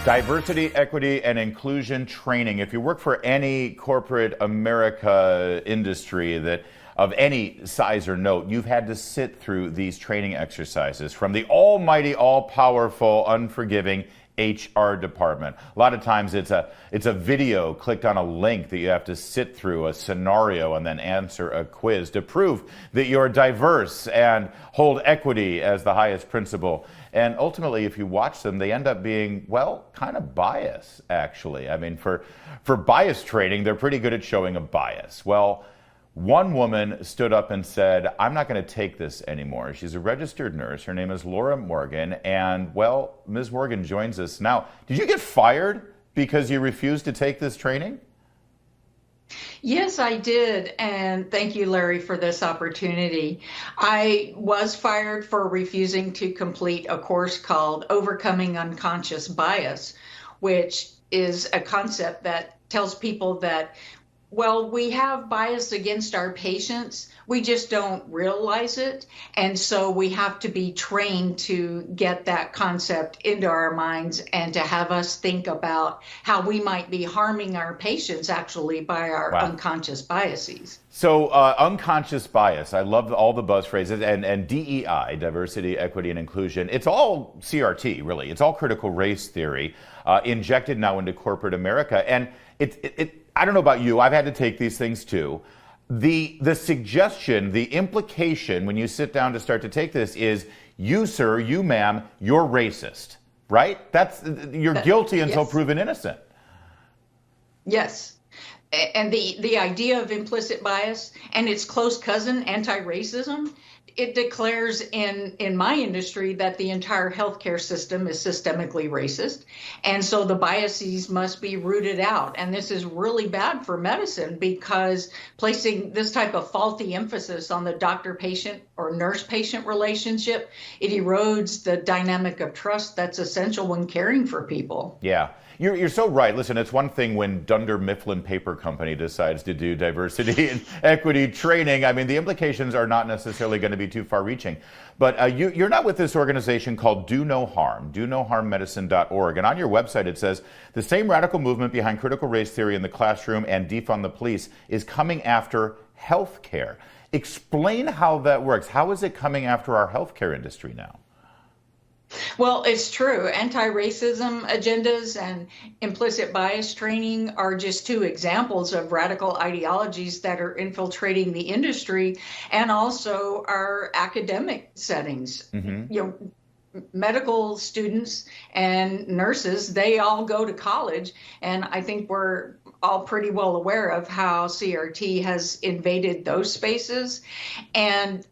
Diversity, equity, and inclusion training. If you work for any corporate America industry that of any size or note, you've had to sit through these training exercises from the almighty, all-powerful, unforgiving HR department. A lot of times it's a video clicked on a link that you have to sit through a scenario and then answer a quiz to prove that you're diverse and hold equity as the highest principle. And ultimately, if you watch them, they end up being, well, kind of biased, actually. I mean, for bias training, they're pretty good at showing a bias. Well, one woman stood up and said, I'm not going to take this anymore. She's a registered nurse. Her name is Laura Morgan. And, well, Ms. Morgan joins us now. Did you get fired because you refused to take this training? Yes, I did. And thank you, Larry, for this opportunity. I was fired for refusing to complete a course called Overcoming Unconscious Bias, which is a concept that tells people that, well, we have bias against our patients. We just don't realize it. And so we have to be trained to get that concept into our minds and to have us think about how we might be harming our patients actually by our unconscious biases. So unconscious bias, I love all the buzz phrases, and DEI, diversity, equity, and inclusion. It's all CRT, really. It's all critical race theory injected now into corporate America. And I don't know about you, I've had to take these things too. The suggestion, the implication when you sit down to start to take this is, you sir, you ma'am, you're racist, right? You're guilty until yes. proven innocent. Yes. And the idea of implicit bias and its close cousin, anti-racism, it declares in my industry that the entire healthcare system is systemically racist. And so the biases must be rooted out. And this is really bad for medicine because placing this type of faulty emphasis on the doctor-patient or nurse-patient relationship, it erodes the dynamic of trust that's essential when caring for people. Yeah. You're so right. Listen, it's one thing when Dunder Mifflin Paper Company decides to do diversity and equity training. I mean, the implications are not necessarily going to be too far-reaching. But you're not with this organization called Do No Harm, donoharmmedicine.org. And on your website, it says, the same radical movement behind critical race theory in the classroom and defund the police is coming after healthcare. Explain how that works. How is it coming after our healthcare industry now? Well, it's true. Anti-racism agendas and implicit bias training are just two examples of radical ideologies that are infiltrating the industry and also our academic settings. Mm-hmm. You know, medical students and nurses, they all go to college, and I think we're all pretty well aware of how CRT has invaded those spaces. And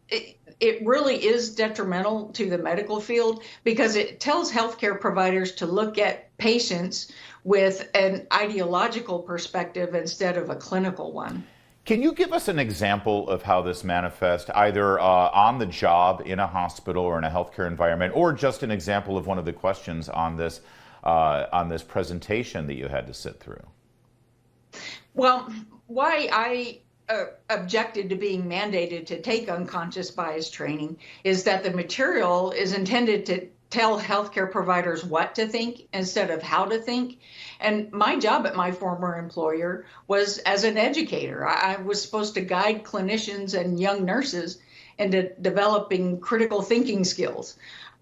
it really is detrimental to the medical field because it tells healthcare providers to look at patients with an ideological perspective instead of a clinical one. Can you give us an example of how this manifests, either on the job, in a hospital, or in a healthcare environment, or just an example of one of the questions on this presentation that you had to sit through? Well, why I objected to being mandated to take unconscious bias training is that the material is intended to tell healthcare providers what to think instead of how to think. And my job at my former employer was as an educator. I was supposed to guide clinicians and young nurses into developing critical thinking skills,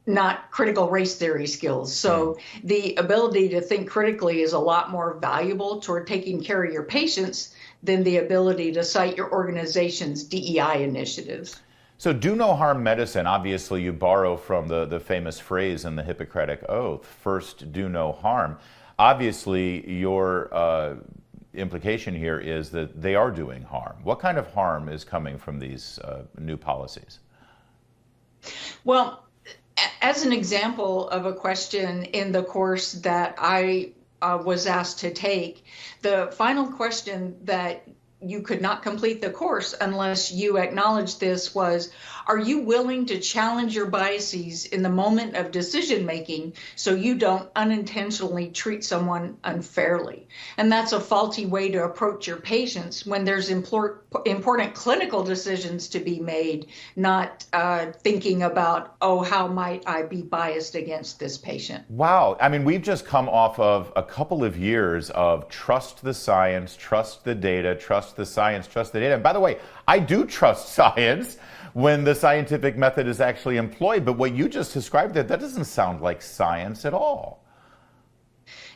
not critical race theory skills. So the ability to think critically is a lot more valuable toward taking care of your patients than the ability to cite your organization's DEI initiatives. So do no harm medicine, obviously you borrow from the famous phrase in the Hippocratic Oath, first do no harm. Obviously your implication here is that they are doing harm. What kind of harm is coming from these new policies? Well, as an example of a question in the course that I was asked to take, the final question that you could not complete the course unless you acknowledged this was, Are you willing to challenge your biases in the moment of decision making so you don't unintentionally treat someone unfairly? And that's a faulty way to approach your patients when there's important clinical decisions to be made, not thinking about, oh, how might I be biased against this patient? Wow. I mean, we've just come off of a couple of years of trust the science, trust the data, trust the science, trust the data. And by the way, I do trust science when the scientific method is actually employed. But what you just described, that doesn't sound like science at all.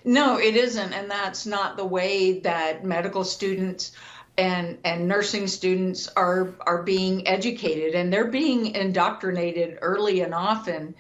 No, it isn't. And that's not the way that medical students and nursing students are being educated, and they're being indoctrinated early and often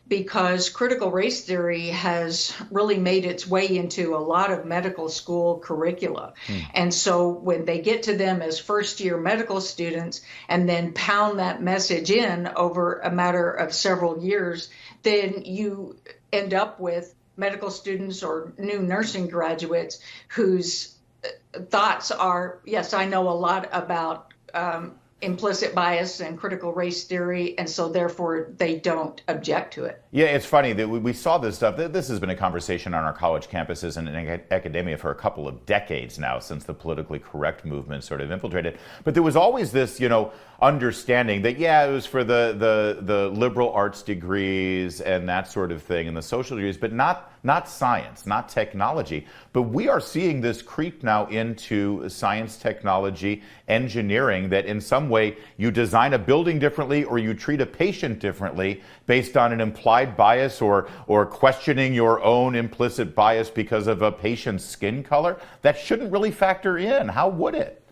because critical race theory has really made its way into a lot of medical school curricula. And so when they get to them as first year medical students and then pound that message in over a matter of several years, then you end up with medical students or new nursing graduates whose thoughts are, yes, I know a lot about implicit bias and critical race theory, and so therefore they don't object to it. Yeah, it's funny that we saw this stuff. This has been a conversation on our college campuses and in academia for a couple of decades now, since the politically correct movement sort of infiltrated. But there was always this, understanding that, yeah, it was for the liberal arts degrees and that sort of thing and the social degrees, but not science, not technology. But we are seeing this creep now into science, technology, engineering, that in some way you design a building differently or you treat a patient differently based on an implied bias or questioning your own implicit bias because of a patient's skin color. That shouldn't really factor in. How would it?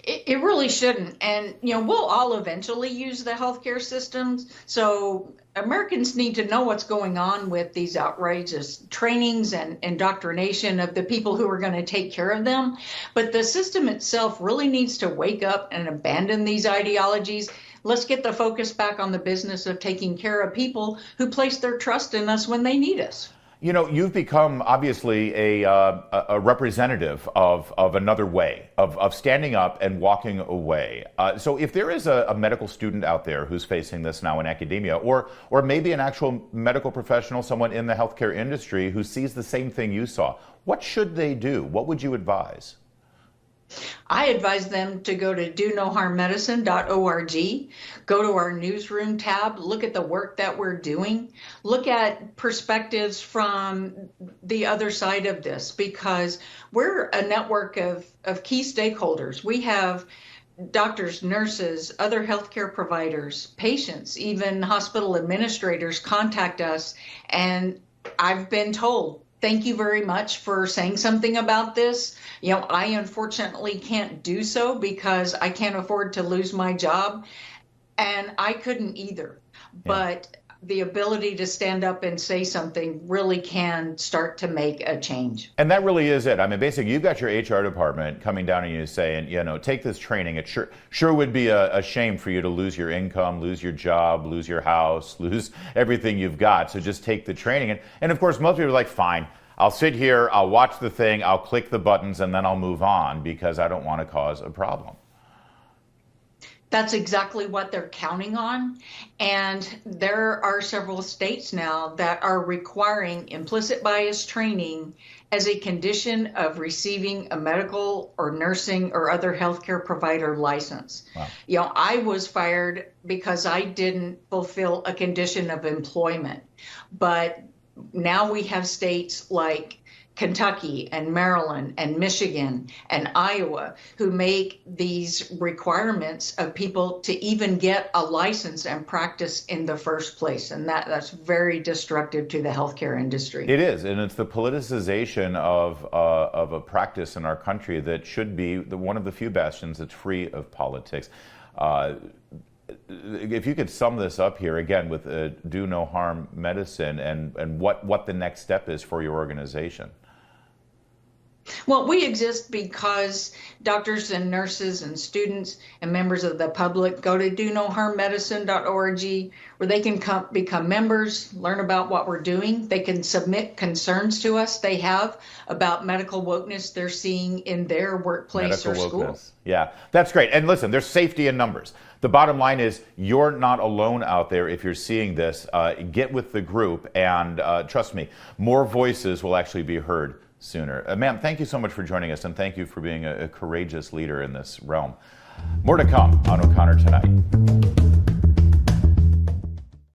It really shouldn't. And, we'll all eventually use the healthcare systems. So Americans need to know what's going on with these outrageous trainings and indoctrination of the people who are going to take care of them. But the system itself really needs to wake up and abandon these ideologies. Let's get the focus back on the business of taking care of people who place their trust in us when they need us. You've become obviously a representative of another way, of standing up and walking away. So if there is a medical student out there who's facing this now in academia, or maybe an actual medical professional, someone in the healthcare industry who sees the same thing you saw, what should they do? What would you advise? I advise them to go to donoharmmedicine.org, go to our newsroom tab, look at the work that we're doing, look at perspectives from the other side of this, because we're a network of key stakeholders. We have doctors, nurses, other healthcare providers, patients, even hospital administrators contact us. And I've been told, thank you very much for saying something about this. I unfortunately can't do so because I can't afford to lose my job. And I couldn't either. Yeah. But the ability to stand up and say something really can start to make a change. And that really is it. I mean, basically, you've got your HR department coming down on you saying, take this training. It sure would be a shame for you to lose your income, lose your job, lose your house, lose everything you've got. So just take the training. And of course, most people are like, fine, I'll sit here, I'll watch the thing, I'll click the buttons, and then I'll move on because I don't want to cause a problem. That's exactly what they're counting on. And there are several states now that are requiring implicit bias training as a condition of receiving a medical or nursing or other healthcare provider license. Wow. I was fired because I didn't fulfill a condition of employment. But now we have states like Kentucky and Maryland and Michigan and Iowa who make these requirements of people to even get a license and practice in the first place. And that's very destructive to the healthcare industry. It is. And it's the politicization of a practice in our country that should be one of the few bastions that's free of politics. If you could sum this up here again with Do No Harm Medicine and what the next step is for your organization. Well, we exist because doctors and nurses and students and members of the public go to donoharmmedicine.org where they can become members, learn about what we're doing. They can submit concerns to us they have about medical wokeness they're seeing in their workplace or school. Yeah, that's great. And listen, there's safety in numbers. The bottom line is you're not alone out there if you're seeing this. Get with the group, and trust me, more voices will actually be heard sooner. Ma'am, thank you so much for joining us, and thank you for being a courageous leader in this realm. More to come on O'Connor Tonight.